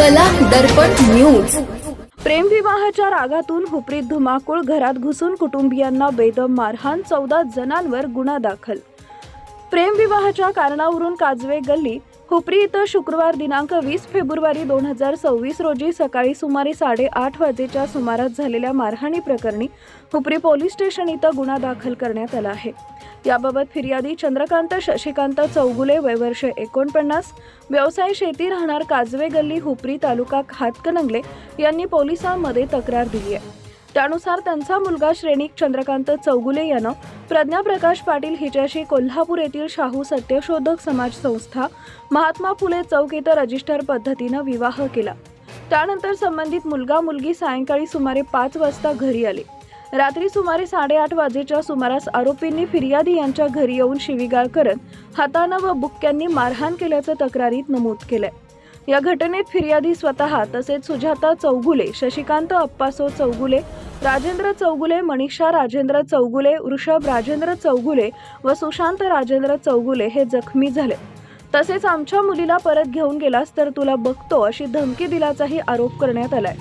कला दर्पण न्यूज। प्रेमविवाहाच्या रागातून हुपरीत धुमाकूळ, घरात घुसून कुटुंबियांना बेदम मारहाण, 14 जणांवर गुन्हा दाखल। प्रेमविवाहाच्या कारणावरून काजवे गल्ली हुपरी इथं शुक्रवार दिनांक 20 फेब्रुवारी 2026 रोजी सकाळी सुमारे 8:30 वाजेच्या सुमारास झालेल्या मारहाणी प्रकरणी हुपरी पोलीस स्टेशन इथं गुन्हा दाखल करण्यात आला आहे। याबाबत फिर्यादी चंद्रकांत शशिकांत चौगुले, वय वर्ष 49, व्यवसाय शेती, राहणार काजवे गल्ली हुपरी, तालुका हातकणंगले यांनी पोलिसांमध्ये तक्रार दिली आहे। त्यानुसार त्यांचा मुलगा श्रेणिक चंद्रकांत चौगुले यानं प्रज्ञा प्रकाश पाटील हिच्याशी कोल्हापूर येथील शाहू सत्यशोधक समाज संस्था महात्मा फुले चौक इथं रजिस्टर पद्धतीनं विवाह केला। त्यानंतर संबंधित मुलगा मुलगी सायंकाळी सुमारे 5 वाजता घरी आले। रात्री सुमारे 8:30 वाजेच्या सुमारास आरोपींनी फिर्यादी यांच्या घरी येऊन शिवीगाळ करत हातानं व बुक्क्यांनी मारहाण केल्याचं तक्रारीत नमूद केलंय। या घटनेत फिर्यादी स्वतः तसेच सुजाता चौगुले, शशिकांत अप्पासो चौगुले, राजेंद्र चौगुले, मनीषा राजेंद्र चौगुले, वृषभ राजेंद्र चौगुले व सुशांत राजेंद्र चौगुले हे जखमी झाले। तसेच आमच्या मुलीला परत घेऊन गेलास तर तुला बघतो अशी धमकी दिल्याचाही आरोप करण्यात आलाय।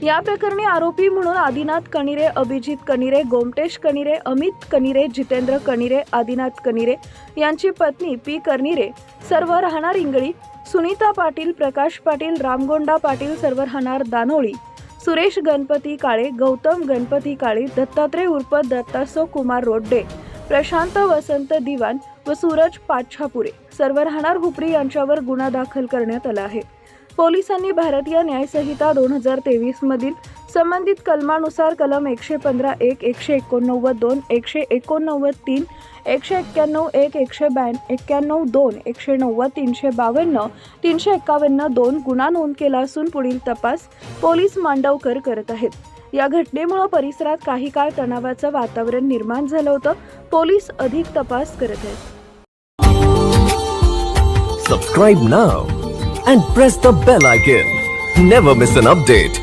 या प्रकरणी आरोपी म्हणून आदिनाथ कणिरे, अभिजित कणिरे, गोमटेश कणिरे, अमित कणिरे, जितेंद्र कणिरे, आदिनाथ कणिरे यांची पत्नी पी कणिरे, सर्व राहणार इंगळी, सुनीता पाटील, प्रकाश पाटील, रामगोंडा पाटील, सर्व राहणार दानोळी, सुरेश गणपती काळे, गौतम गणपती काळे, दत्तात्रय उर्फ दत्तासो कुमार रोड्डे, प्रशांत वसंत दिवान व सूरज पाच्छापुरे, सर्व राहणार हुपरी यांच्यावर गुन्हा दाखल करण्यात आला आहे। पोलिसांनी भारतीय न्याय संहिता 2023 मधील संबंधित कलमानुसार कलम 115(1), 189(2), 189(3), 191(1), 191(2), 190, 352, 351(2) गुन्हा नोंद केला असून पुढील तपास पोलीस मांडवकर करत आहेत। या घटनेमुळे परिसरात काही काळ तणावाचं वातावरण निर्माण झालं होतं। पोलीस अधिक तपास करत आहेत। Subscribe now and press the bell icon. Never miss an update.